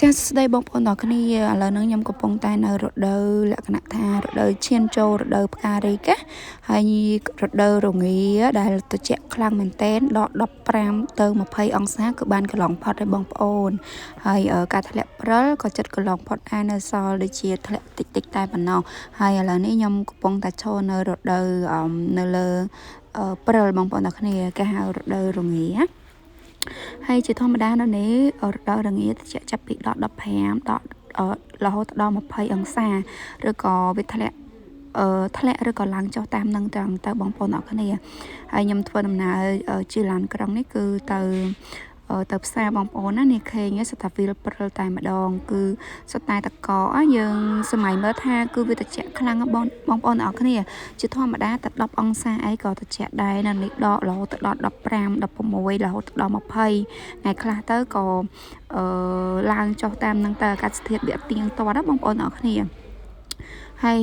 ចាសស្ដីបងប្អូនទាំងគ្នាឥឡូវនេះខ្ញុំកំពុងតែនៅរដូវលក្ខណៈថារដូវឈានចូលរដូវផ្ការីកណាហើយរដូវរងាដែលត្រជាក់ខ្លាំងមែនទែនដល់15ទៅ20អង្សាគឺបានកន្លងផុតហើយបងប្អូនហើយការធ្លាក់ព្រិលក៏ចិត្តកន្លងផុតដែរនៅសល់ដូចជាធ្លាក់តិចតិចតែប៉ុណ្ណោះហើយឥឡូវនេះខ្ញុំកំពុងតែឈរនៅរដូវនៅលើព្រិលបងប្អូនទាំងគ្នាគេហៅរដូវរងាហើយជាធម្មតានៅនេះរដូវរងាត្រជាក់ចាប់ពីដល់15ដល់រហូតដល់20អង្សាឬក៏វាធ្លាក់ឬក៏ឡើងចុះតាមនឹងត្រង់ទៅបងប្អូនអរគ្នាហើយខ្ញុំធ្វើដំណើរជាឡានក្រុងនេះគឺទៅផ្សារបងប្អូនណានេះឃើញសតាវីលព្រិលតែម្ដងគឺសតែតកយើងសម័យមើលថាគឺវាត្រជាក់ខ្លាំងបងប្អូនអរគ្នាជាធម្មតាតែ10អង្សាអីក៏ត្រជាក់ដែរនៅនេះដករហូតដល់15 16រហូតដល់20ថ្ងៃខ្លះទៅក៏ឡើងចុះតាមនឹងទៅអាកាសធាតុវាទៀងទាត់ណាបងប្អូនអរគ្នាហើយ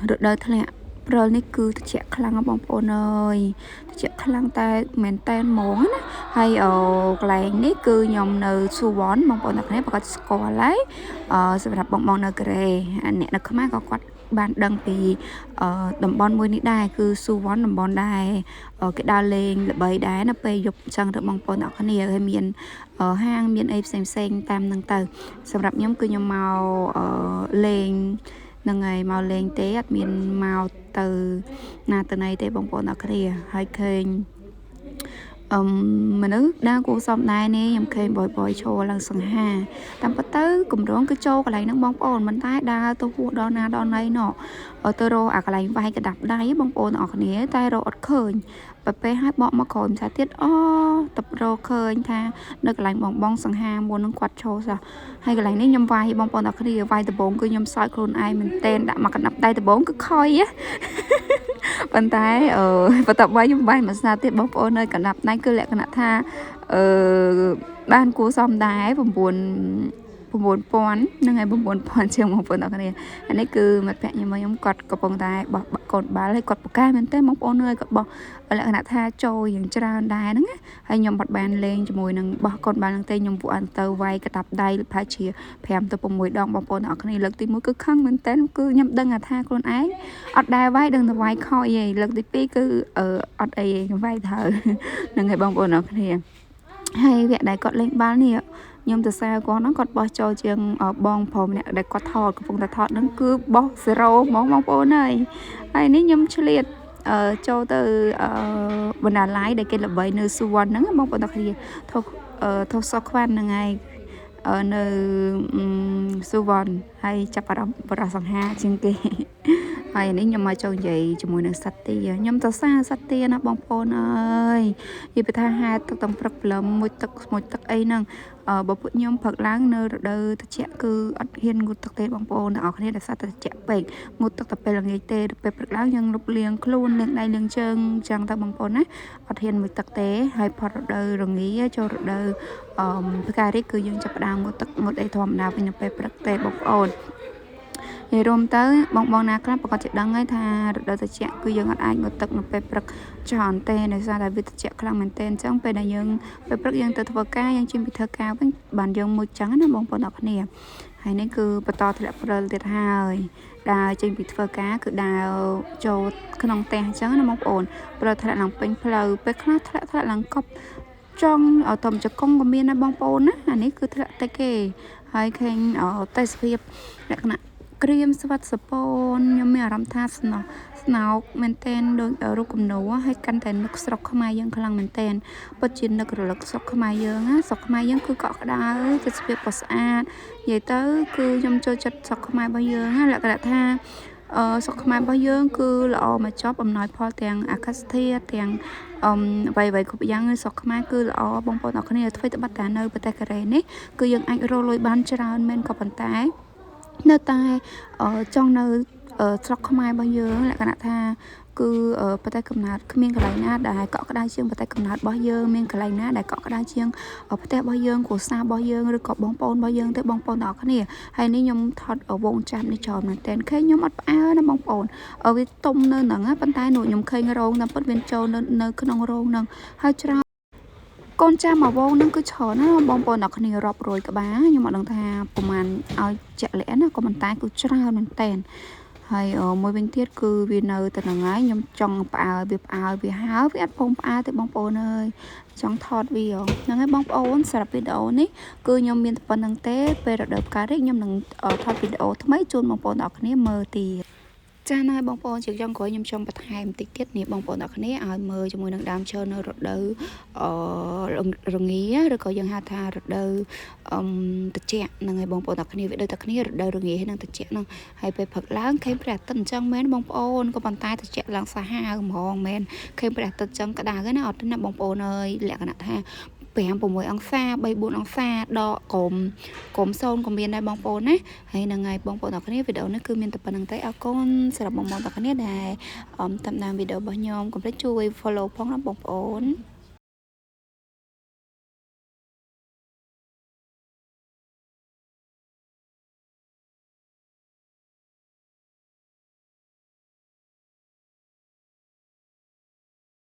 រដូវធ្លាក់ព្រិលនេះគឺត្រជាក់ខ្លាំងបងប្អូនអើយត្រជាក់ខ្លាំងតែមែនតែនហ្មងណាហើយកន្លែងនេះគឺខ្ញុំនៅស៊ូវ៉នបងប្អូនអ្នកគ្នាប្រកាសស្គាល់ហើយសម្រាប់បងនៅកូរ៉េអ្នកនៅខ្មែរក៏គាត់បានដឹងពីតំបន់មួយនេះដែរគឺស៊ូវ៉នតំបន់ដែរគេដើរលេងល្បីដែរនៅពេលយប់អញ្ចឹងទៅបងប្អូនអ្នកគ្នាហើយមានហាងមានអីផ្សេងតាមនឹងទៅសម្រាប់ខ្ញុំគឺខ្ញុំមកលេងនឹងហើយមកលេងទេអត់មានមកទៅណាទៅណីទេបងប្អូនអរគ្នាហើយឃើញមនុស្សដើរគួសមដែរនេះខ្ញុំឃើញបយឈរឡើងសង្ហាតាមពិតទៅកម្រងគឺចូលកន្លែងហ្នឹងបងប្អូនមិនតែដើរទៅហួសដល់ណាដល់ណីណោះទៅរកអាកន្លែងវាយកដាប់ដៃបងប្អូនអរគ្នាតែរកអត់ឃើញពេលឲ្យបកមកក្រោយម្សិលទៀតទៅរកឃើញថានៅកន្លែងបងសង្ហាមុននឹងគាត់ឈរសោះហើយកន្លែងនេះខ្ញុំវាយបងប្អូនអរគ្នាវាយដំបងគឺខ្ញុំសើចខ្លួនឯងមែនទែនដាក់មកកណ្ដាប់ដៃដំបងគឺខ້ອຍប៉ុន្តែបន្ទាប់មកខ្ញុំវាយមួយស្នាទៀតបងប្អូននៅកណ្ដាប់ដៃគឺលក្ខណៈថាបានគួរសមដែរ9,000ហ្នឹងហើយ9,000ជាងបងប្អូនអរគ្នាអានេះគឺមិត្តភក្តិខ្ញុំគាត់កំពុងតែបោះកូនបាល់ហើយគាត់ពូកែមែនទេបងប្អូនអើយគាត់បោះលក្ខណៈថាចូលយ៉ាងច្រើនដែរហ្នឹងហើយខ្ញុំបាត់បានលេងជាមួយនឹងបោះកូនបាល់ហ្នឹងទេខ្ញុំពួកអត់ទៅវាយកតាប់ដៃប្រហែលជា5ទៅ6ដងបងប្អូនអរគ្នាលើកទី1គឺខឹងមែនទេគឺខ្ញុំដឹងថាខ្លួនឯងអត់ដែរវាយដឹងតែវាយខ້ອຍឯងលើកទី2គឺអត់អីខ្ញុំវាយត្រូវហ្នឹងហើយបងប្អូនអរគ្នាហើយវគ្គដែលគាត់លេងបាល់នេះខ្ញុំទៅសារគាត់ហ្នឹងគាត់បោះចូលជាងបងប្រុសម្នាក់ដែលគាត់ថតកំពុងតែថតហ្នឹងគឺបោះ0ហ្មងបងប្អូនហើយនេះខ្ញុំឆ្លៀតចូលទៅបណ្ណាល័យដែលគេល្បីនៅស៊ូវ៉នហ្នឹងបងប្អូនទាំងគ្នាថោសខ្វាន់ហ្នឹងហើយនៅស៊ូវ៉នហើយចាប់អារម្មណ៍បរិសង្ហាជាងគេហើយនេះខ្ញុំមកចូលនិយាយជាមួយនឹងសត្វទាខ្ញុំទៅសារសត្វទាណាបងប្អូនអើយនិយាយថាហេតុទឹកតំព្រឹកព្រលឹមមួយទឹកអីហ្នឹងបើពួកខ្ញុំផឹកឡើងនៅរដូវត្រជាក់គឺអត់ហ៊ានងូតទឹកទេបងប្អូនអ្នកនរគ្នាដែលសត្វត្រជាក់ពេកងូតទឹកតែពេលល្ងាចទេពេលព្រឹកឡើងយើងលុបលាងខ្លួនលាងដៃលាងជើងចឹងទៅបងប្អូនណាអត់ហ៊ានមួយទឹកទេហើយផុតរដូវរងាចូលរដូវផ្ការីកគឺយើងចាប់ផ្ដើមងូតទឹកងូតអីធម្មតាវិញនៅពេលព្រឹកទេបងប្អូននិយាយរួមទៅបងណាខ្លះប្រកាសជាដឹងហើយថារដូវត្រជាក់គឺយើងអត់អាចងូតទឹកនៅពេលព្រឹកច្រើនទេដោយសារតែវាត្រជាក់ខ្លាំងមែនទែនអញ្ចឹងពេលដែលយើងពេលព្រឹកយើងទៅធ្វើការយើងជិះពីធ្វើការវិញបានយើងមួយចឹងណាបងប្អូនអរគ្នាហើយនេះគឺបន្តធ្លាក់ព្រិលទៀតហើយដើរចេញពីធ្វើការគឺដើរចូលក្នុងផ្ទះអញ្ចឹងណាបងប្អូនព្រិលធ្លាក់ឡើងពេញផ្លូវពេលខ្លះធ្លាក់ឡើងកប់ចង់តំចកុងក៏មានដែរបងប្អូនណាអានេះគឺធ្លាក់តិចគេហើយឃើញទេសភាពលក្ខណៈក្រៀមស្វិតសពូនខ្ញុំមានអារម្មណ៍ថាស្នោកមែនតែនដូចរូបគំនូហើយកាន់តែនឹកស្រុកខ្មែរយើងខ្លាំងមែនតែនពិតជានឹករលឹកស្រុកខ្មែរយើងណាស្រុកខ្មែរយើងគឺកក់ក្ដៅទេសភាពក៏ស្អាតនិយាយទៅគឺខ្ញុំចូលចិត្តស្រុកខ្មែររបស់យើងណាលក្ខណៈថាស្រុកខ្មែររបស់យើងគឺល្អមកចប់អំណោយផលទាំងអាកាសធាតុទាំងអ្វីគ្រប់យ៉ាងស្រុកខ្មែរគឺល្អបងប្អូនអរគ្នាធ្វើត្បិតតែនៅប្រទេសកូរ៉េនេះគឺយើងអាចរកលុយបានច្រើនមែនក៏ប៉ុន្តែនៅតែចង់នៅស្រុកខ្មែររបស់យើងលក្ខណៈថាគឺប្រទេសកំណើតគ្មានកន្លែងណាដែលកក់ក្ដៅជាងប្រទេសកំណើតរបស់យើងមានកន្លែងណាដែលកក់ក្ដៅជាងប្រទេសរបស់យើងគ្រួសាររបស់យើងឬក៏បងប្អូនរបស់យើងទេបងប្អូនទាំងអស់គ្នាហើយនេះខ្ញុំថតវងចាំនេះច្រើនមែនទែនឃើញខ្ញុំអត់ផ្អើលណាបងប្អូនវាទុំនៅហ្នឹងប៉ុន្តែនោះខ្ញុំឃើញរោងតាមពិតវាចូលនៅក្នុងរោងហ្នឹងហើយច្រើន con cha mà vô nó cứ chờ nó bong bồn nó không nhiều rọp rồi cả bá nhưng mà đằng thà của mình ao chạy lẽ nó có mình tay cứ trao mình tèn hay ở môi bên thiết cứ vì nơi từ nằng ấy nhưng trong ảo việc háo việc phong pa từ bong bồn ơi trong thọt vì ở nằng ấy bong bồn sạp video ní cứ nhom miền tây nằng té về đợt cá đấy nhom nằng ở thọt video mấy chôn bong bồn đó cái mờ thì cha nói bong bồn chỉ trong coi nhom trong bạch hai một tiết này bong bồn đó cái ở mờ cho mùi nằng đam chơi nơi rợt đỡ rừng nghía rồi có dân ha tha rợt đỡ tịch chẹn nằng ngày bong bồn đó cái vậy đỡ cái này rợt đỡ rừng nghía hay nằng tịch chẹn nằng hayไปผักล้างเข้มประตันจังแม่นบองโอนก็ปันตายตะเจล้างสาหามองแม่นเข้มประตันจังกระดาษก็น่าอดนะบองโอนเลยแหละขนาดท่าแปลงผมไว้อังซาใบบุญอังซาดอกกลมโซนกลมเบียนได้บองโอนนะให้นางไงบองโอนต่อกันนี้วิดีโอนั่นคือมีแต่ปนังไตเอาก้นสำหรับบองโอนต่อกันนี้ได้ตำนานวิดีโอบางยอมก็ได้ช่วย follow พ้องรับบองโอน